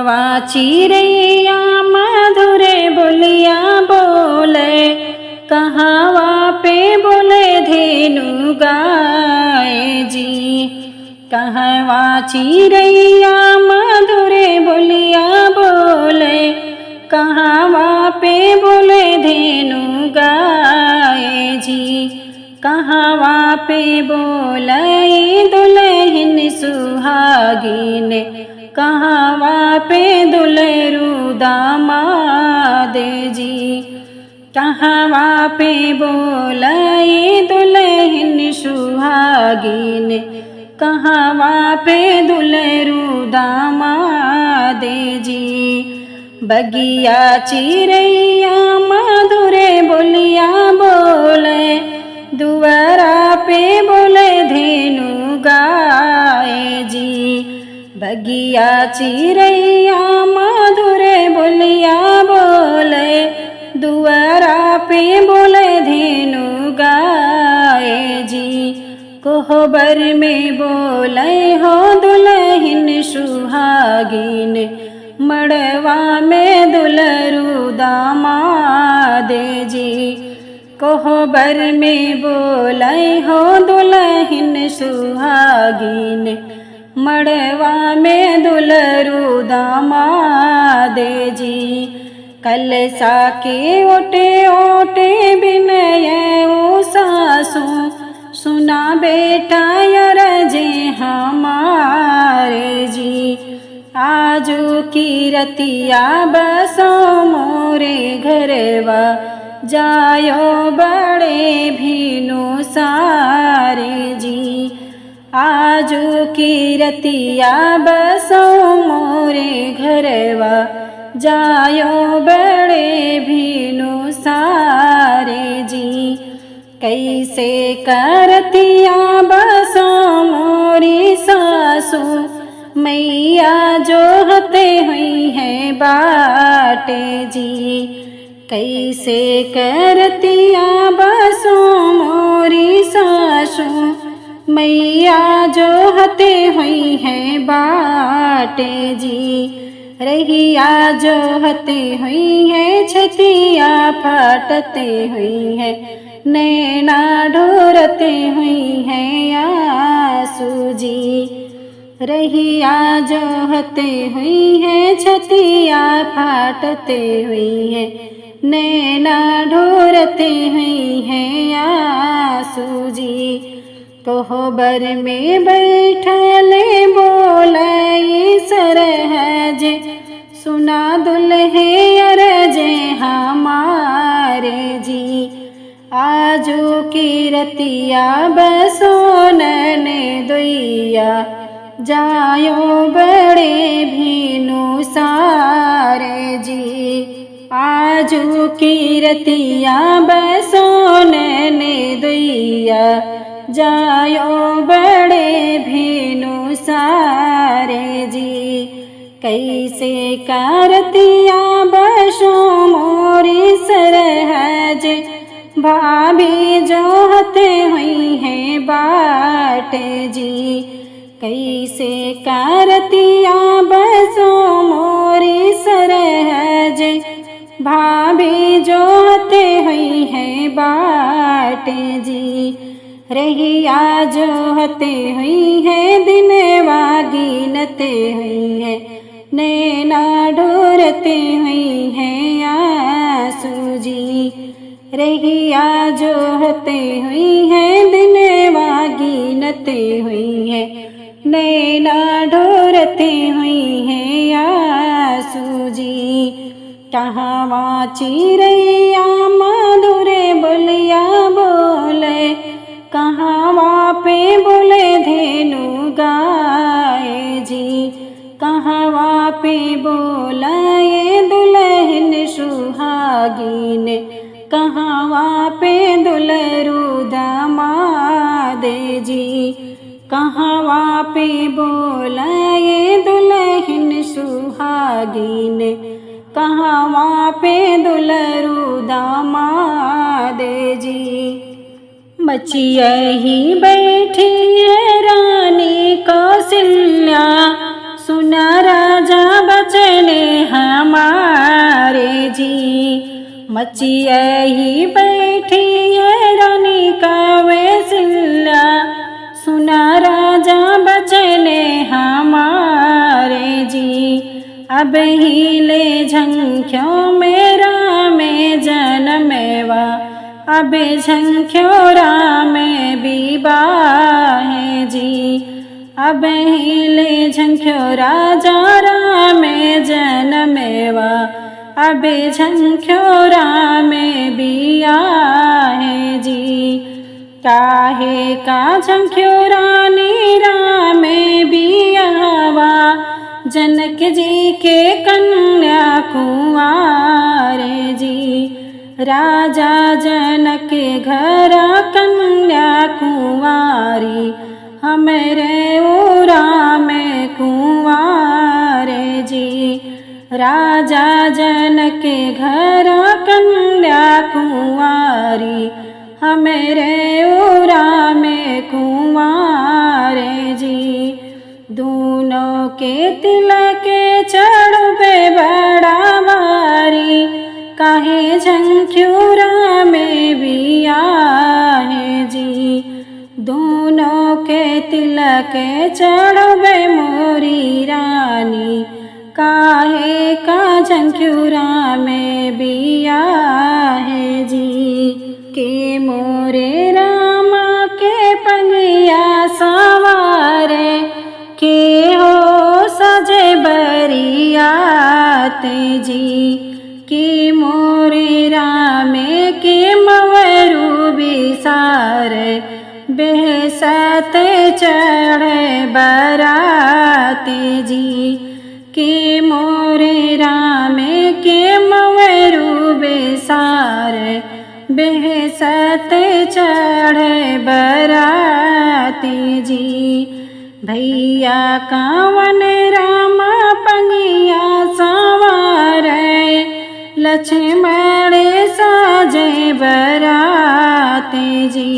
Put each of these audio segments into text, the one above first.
कहवा चिड़ैया मधुरे बोलिया बोले, कहवा पे बोले धेनु गाय जी। कहवा चिड़ैया मधुरे बोलिया बोले, कहवा पे बोले धेनु गाय जी। कहवा पे बोले दुल्हन सुहागिन, कहवा पे दुल्हरू दामाद जी। कहवा पे बोले दुल्हन सुहागिन, कहवा पे दुल्हरू दामाद जी। बगिया चिड़ैया मधुरे बोलिया बोले, दुआरा पे बोले धेनु गाय जी। बगिया चिड़ैया मधुरे बोलिया बोले, दुआरा पे बोले धेनु गाय जी। कोहबर में बोले हो दुल्हन सुहागिन, मड़वा में दुल्हरू दामाद जी। कोहबर में बोले हो दुल्हन सुहागिन, मड़वा में दुल्हरू दामाद जी। कलसा के ओटे ओटे बिनय ओ सासू, सुना बेटा अरजे हमारे जी। आजू की रतिया बसो मोरे घरवा, जायो बड़े भीनु सारे जी। आजू की रतिया बसो मोरे घरवा, जायो बड़े भीनु सारे जी। कैसे करतिया बसो मोरी सासू, मैया जो हते हुई है बाटे जी। कैसे करतिया बसो मोरी सासू, मैया जो हते हुई है बाटे जी। रहिया जो हते हुई है छतिया फाटते हुई है, नैना ढोरते हुई है आंसू जी। रहिया जो हते हुई है छतिया फाटते हुई है, नैना ढोरते हुई है आंसू जी। कोहबर में बैठले बोले सरहज, सुना दुल्हे अरजे हमारे जी। आजू की रतिया बसो नने दुइया, जायो बड़े भीनु सारे जी। आजू की रतिया बसो नने दुइया, जायो बड़े भीनु सारे जी। कैसे करतिया बसो मोरी सरहज, भाभी जो हते हुई है बाटे जी। कैसे करतिया बसो मोरी सरहज, भाभी जो हते हुई है बाटे जी। रहिया जो हते हुई है दिनवा गिनते हुई है, नैना ढोरते हुई है आंसू जी। रहिया जो हते हुई है दिनवा गिनते हुई है, नैना ढोरते हुई है आंसू जी। कहवा चिड़ैया मधुरे बोलिया बोले, कहवा पे बोले धेनु गाय जी। कहवा पे बोले दुल्हन सुहागिन, कहवा पे दुल्हरू दामाद जी। कहवा पे बोले दुल्हन सुहागिन, कहवा पे दुल्हरू दामाद जी। बचिया ही बैठी है रानी कौशल्या, सुना राजा बचे मचियही बैठी है रानी कौशल्या, सुना राजा बचने हमारे जी। अब हिले झंख्यों मेरा में जनमेवा, अब झंख्योरा में बीबाहे जी। अब हिले झंख्योरा जारा में जनमेवा, अब झंख्योरा में बिया है जी। काहे का झंख्योरा नीरा में बियावा, जनक जी के कन्या कुंवारे जी। राजा जनक घर कन्या कुंवारी, हमरे उरा में कुंवारे जी। राजा जनक घर कन्या कुंवारी, हमरे उरा में कुंवारे जी। दोनों के तिलक चढ़बे बड़ा भारी, काहे झंख्योरा में बिया है जी। दोनों के तिलक चढ़बे मोरी रानी, काहे का झंख्योरा में बिया है जी। के मोरे रामा के पंगिया सवारे, के हो सजे बरियाते जी। के मोरे रामे के मवरू बिसारे, बेहसत चढ़े बराते जी। के मोरे रामे के मवरू बेसारे, बेहसत चढ़े बराते जी। भैया कावन रामा पंगिया सवारे, लक्ष्मण साजे बराते जी।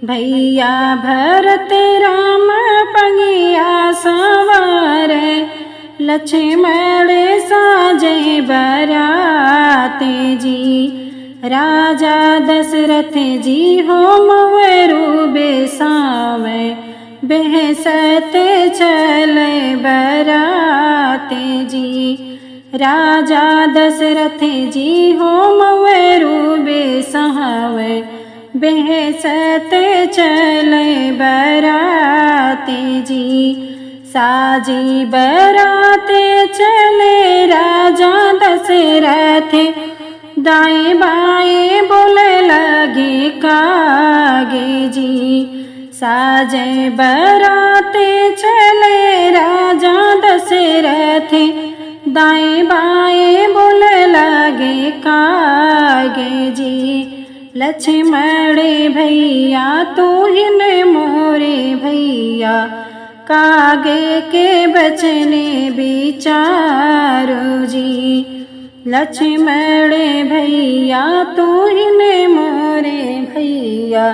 भैया भरत राम पंगिया सवारे, लक्ष्मण साजे बराते जी। राजा दशरथ जी हो मवरू बेसावे, बेहसत चले बराते जी। राजा दशरथ जी हो मवरू बेसावे, बेहसत चले बराते जी। साजी बराते चले राजा दशरथ, दाएं बाएं बोले लगे कागे जी। साजे बराते चले राजा दशरथ, दाएं बाएं बोले लगे कागे जी। लक्ष्मण भैया तू हिन मोरे भैया, कागे के बचने बिचारो जी। लक्ष्मण भैया तू हिन मोरे भैया,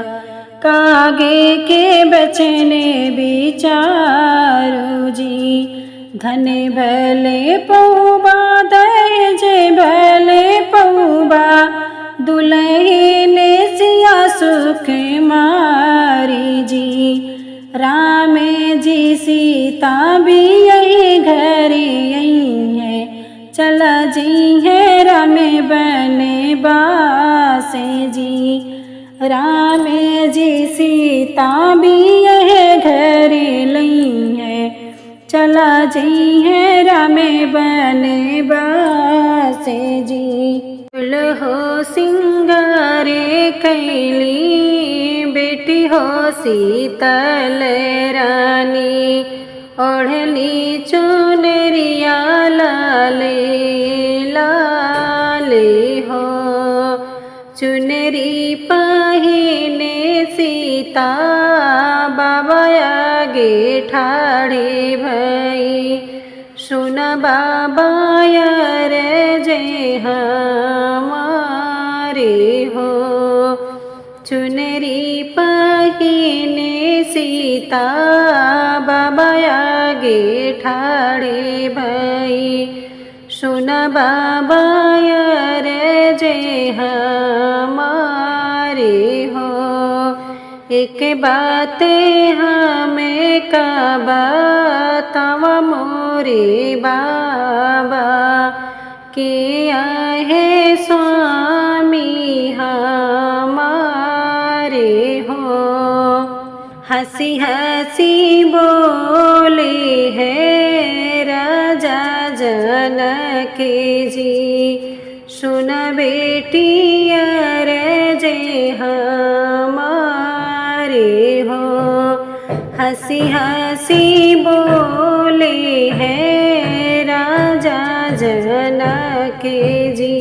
कागे के बचने बिचारो जी। धन भले पौबा दहेज भले पौबा, दुल्हन सिया सुख मारी जी। राम जी सीता भी यही घरे यही है, चला जी है राम बने बासे जी। राम जी सीता भी यही घरे लई है, चला जी है राम बने बासे जी। हो सिंगारे कैली, बेटी हो शीतल रानी, ओढ़ली चुनरिया लाले लाले हो। चुनरी पहिने सीता बाबा आगे ठाड़े भई, सुन बाबा यार जय हमारे हो। चुनरी पहिने सीता बाबा आगे ठाड़े भई, सुन बाबा यार जे हमारे हो, एक बात हमें का बताव मोरे बाबा, के आहे स्वामी हमारे हो। हंसी हंसी बोले है राजा जनक जी, सुन बेटी अरे जे हमारे हो। हंसी हंसी बोले है राजा जनक जी,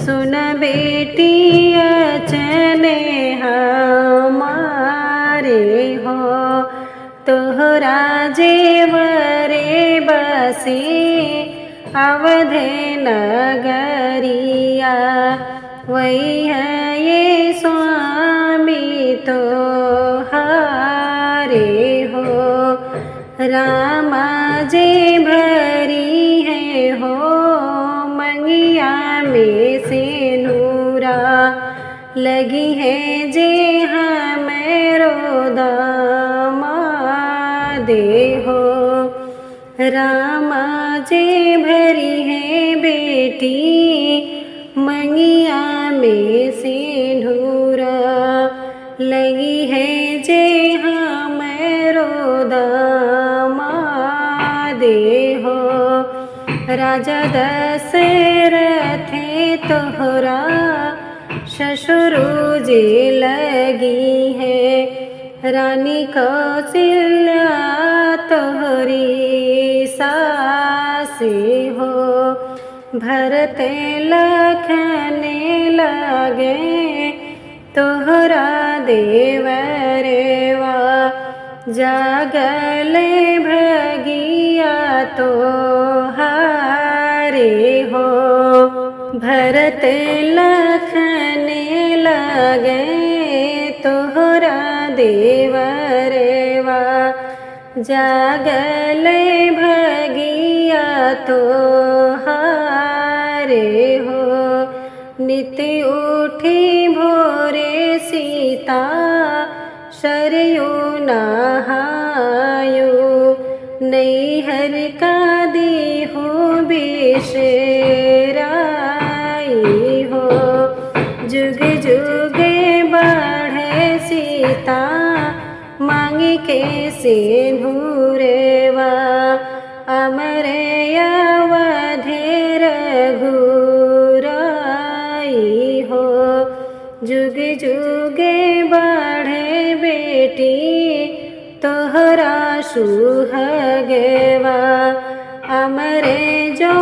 सुन बेटी अचने हमारे हो। तोहरा जेवरे बसे अवधे नगरिया, वही है ये स्वामी तो हारे हो। रामा जे भरी है हो मंगिया में से नूरा, लगी है जे हमें दामा दे हो। रामा जे भरी है बेटी मंगिया में से नूरा, लगी है जे हमें दामा दे हो। राजा दशरथ तोहरा ससुर जे लगी है, रानी कौशल्या तोहरी सासे हो। भरत लखन लगे तोहरा देवरेवा, जागल भगिया तो हारे हो। भरत लखन लगे तोहरा देवरेवा, जागल भगिया तो हारे हो। नित उठी भोरे सीता सरयू नहायो, नैहर का देहो बिसराई हो। जुग जुग बढ़े सीता मांग के सिंदूरवा, अमरे अवधे रघुराई हो। जुग जुग बढ़े बेटी तोहरा सुहागवा, अमरे जो